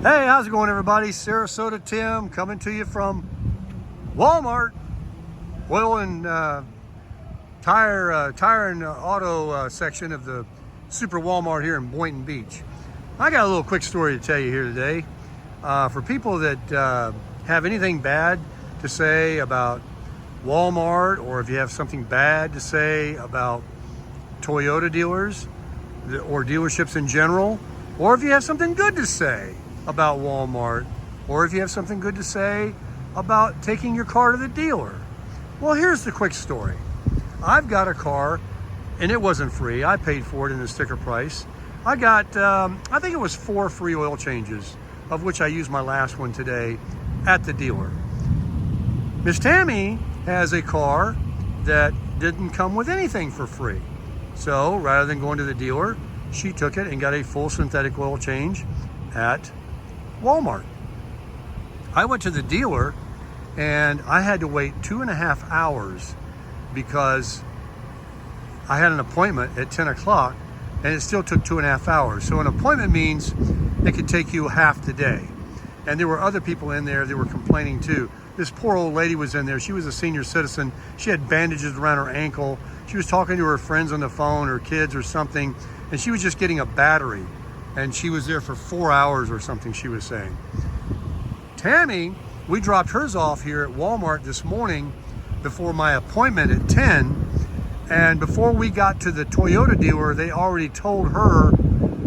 Hey, how's it going, everybody? Sarasota Tim coming to you from Walmart. Oil and tire and auto section of the Super Walmart here in Boynton Beach. I got a little quick story to tell you here today. For people that have anything bad to say about Walmart, or if you have something bad to say about Toyota dealers or dealerships in general, or if you have something good to say about Walmart, or if you have something good to say about taking your car to the dealer. Well, here's the quick story. I've got a car, and it wasn't free. I paid for it in the sticker price. I got, I think it was 4 free oil changes, of which I used my last one today at the dealer. Miss Tammy has a car that didn't come with anything for free. So rather than going to the dealer, she took it and got a full synthetic oil change at Walmart. I went to the dealer and I had to wait 2.5 hours because I had an appointment at 10 o'clock and it still took 2.5 hours. So an appointment means it could take you half the day. And there were other people in there that were complaining too. This poor old lady was in there. She was a senior citizen. She had bandages around her ankle. She was talking to her friends on the phone, or kids or something, and she was just getting a battery. And she was there for 4 hours or something, she was saying. Tammy, we dropped hers off here at Walmart this morning before my appointment at 10. And before we got to the Toyota dealer, they already told her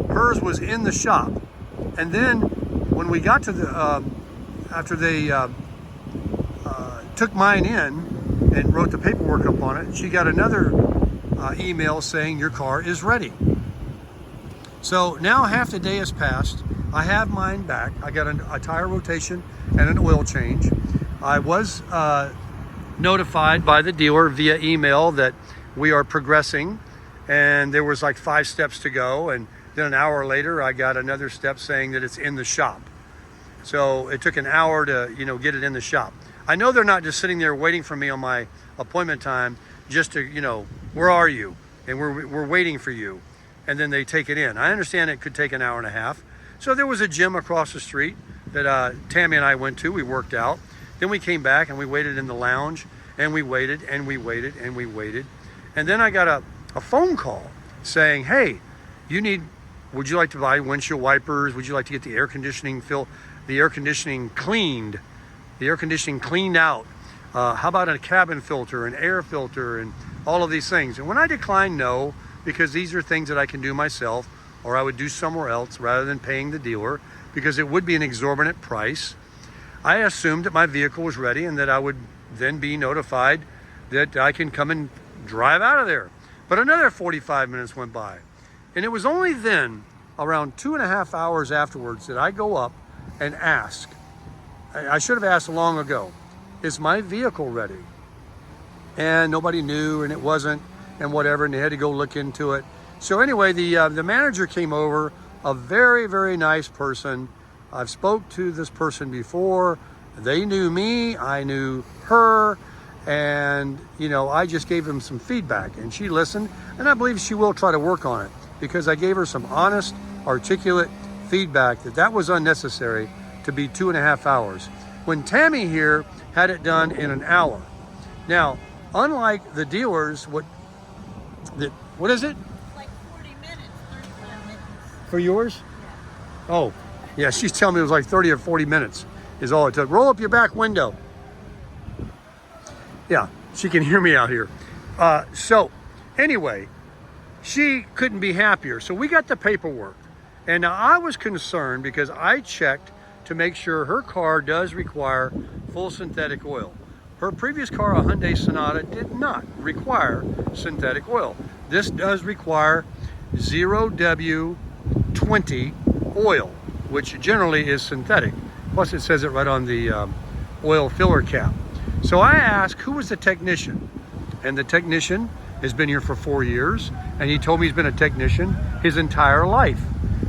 hers was in the shop. And then when we got to the, after they took mine in and wrote the paperwork up on it, she got another email saying your car is ready. So now half the day has passed. I have mine back. I got a tire rotation and an oil change. I was notified by the dealer via email that we are progressing, and there was like 5 steps to go, and then an hour later I got another step saying that it's in the shop. So it took an hour to, get it in the shop. I know they're not just sitting there waiting for me on my appointment time just to, where are you? And we're waiting for you. And then they take it in. I understand it could take an hour and a half. So there was a gym across the street that Tammy and I went to. We worked out. Then we came back and we waited in the lounge, and we waited and we waited and we waited. And then I got a phone call saying, hey, would you like to buy windshield wipers? Would you like to get the air conditioning cleaned? The air conditioning cleaned out. How about a cabin filter, an air filter, and all of these things? And when I declined no, because these are things that I can do myself, or I would do somewhere else rather than paying the dealer, because it would be an exorbitant price, I assumed that my vehicle was ready and that I would then be notified that I can come and drive out of there. But another 45 minutes went by. And it was only then, around 2.5 hours afterwards, that I go up and ask. I should have asked long ago, is my vehicle ready? And nobody knew, and it wasn't, and whatever, and they had to go look into it. So anyway, the manager came over, a very, very nice person. I've spoke to this person before. They knew me, I knew her, and I just gave them some feedback, and she listened, and I believe she will try to work on it, because I gave her some honest, articulate feedback that was unnecessary to be 2.5 hours. When Tammy here had it done in an hour. Now, unlike the dealers, what is it? Like 40 minutes, 35 minutes. For yours? Yeah. Oh, yeah, she's telling me it was like 30 or 40 minutes is all it took. Roll up your back window. Yeah, she can hear me out here. So anyway, she couldn't be happier. So we got the paperwork. And now I was concerned because I checked to make sure her car does require full synthetic oil. Her previous car, a Hyundai Sonata, did not require synthetic oil. This does require 0W20 oil, which generally is synthetic. Plus it says it right on the oil filler cap. So I asked, who was the technician? And the technician has been here for 4 years, and he told me he's been a technician his entire life.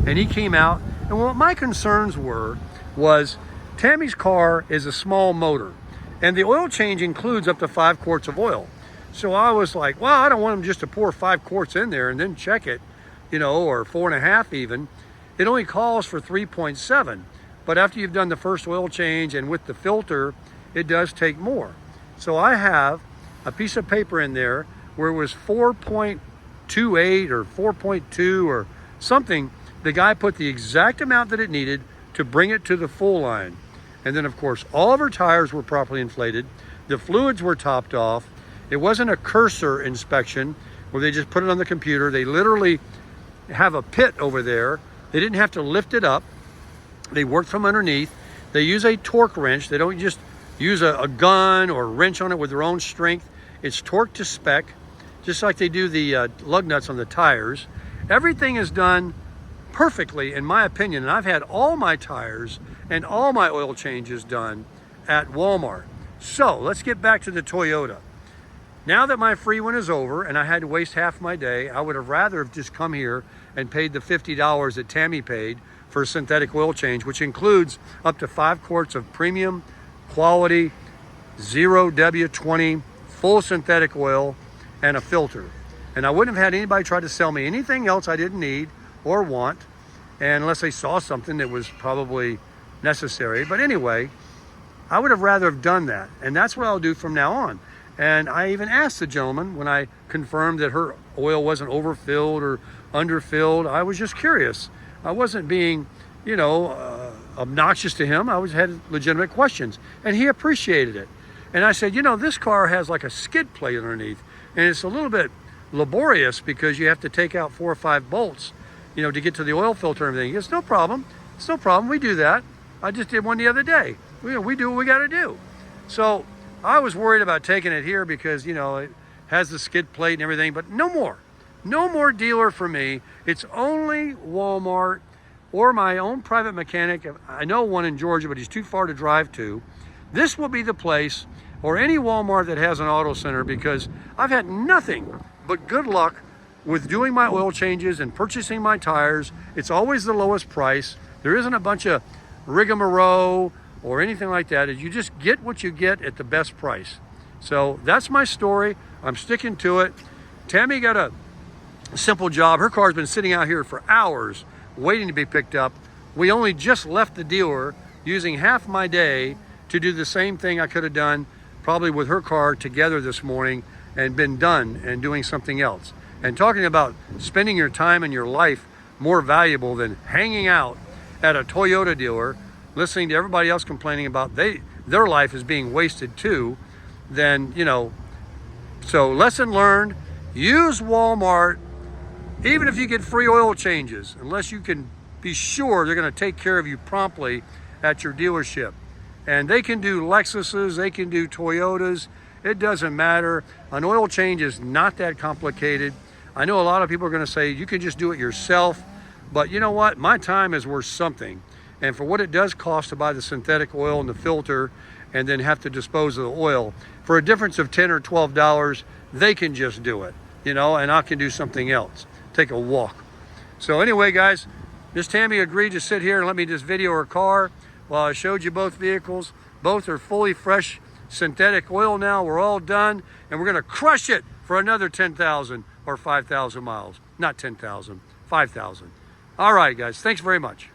And he came out, and what my concerns was Tammy's car is a small motor, and the oil change includes up to 5 quarts of oil. So I was like, well, I don't want him just to pour 5 quarts in there and then check it, or 4.5 even. It only calls for 3.7. but after you've done the first oil change and with the filter, it does take more. So I have a piece of paper in there where it was 4.28 or 4.2 or something. The guy put the exact amount that it needed to bring it to the full line. And then of course, all of her tires were properly inflated. The fluids were topped off. It wasn't a cursor inspection where they just put it on the computer. They literally have a pit over there. They didn't have to lift it up. They work from underneath. They use a torque wrench. They don't just use a gun or a wrench on it with their own strength. It's torqued to spec, just like they do the lug nuts on the tires. Everything is done perfectly, in my opinion. And I've had all my tires and all my oil changes done at Walmart. So let's get back to the Toyota. Now that my free one is over and I had to waste half my day, I would have rather have just come here and paid the $50 that Tammy paid for a synthetic oil change, which includes up to 5 quarts of premium quality 0W20 full synthetic oil and a filter. And I wouldn't have had anybody try to sell me anything else I didn't need or want, and unless they saw something that was probably necessary. But anyway, I would have rather have done that, and that's what I'll do from now on. And I even asked the gentleman when I confirmed that her oil wasn't overfilled or underfilled. I was just curious. I wasn't being, obnoxious to him. I had legitimate questions, and he appreciated it. And I said, this car has like a skid plate underneath, and it's a little bit laborious because you have to take out 4 or 5 bolts, to get to the oil filter and everything. It's no problem. It's no problem. We do that. I just did one the other day. We do what we got to do. So I was worried about taking it here because, it has the skid plate and everything, but no more. No more dealer for me. It's only Walmart or my own private mechanic. I know one in Georgia, but he's too far to drive to. This will be the place, or any Walmart that has an auto center, because I've had nothing but good luck with doing my oil changes and purchasing my tires. It's always the lowest price. There isn't a bunch of rigmarole or anything like that. You just get what you get at the best price. So that's my story. I'm sticking to it. Tammy got a simple job. Her car's been sitting out here for hours waiting to be picked up. We only just left the dealer using half my day to do the same thing I could have done probably with her car together this morning and been done and doing something else. And talking about spending your time and your life more valuable than hanging out at a Toyota dealer, listening to everybody else complaining about their life is being wasted too, then, so lesson learned, use Walmart, even if you get free oil changes, unless you can be sure they're going to take care of you promptly at your dealership. And they can do Lexuses, they can do Toyotas, it doesn't matter. An oil change is not that complicated. I know a lot of people are going to say you can just do it yourself, but you know what? My time is worth something. And for what it does cost to buy the synthetic oil and the filter and then have to dispose of the oil, for a difference of $10 or $12, they can just do it, and I can do something else, take a walk. So anyway, guys, Miss Tammy agreed to sit here and let me just video her car while I showed you both vehicles. Both are fully fresh synthetic oil now. We're all done, and we're going to crush it for another 10,000 or 5,000 miles. Not 10,000, 5,000. All right, guys, thanks very much.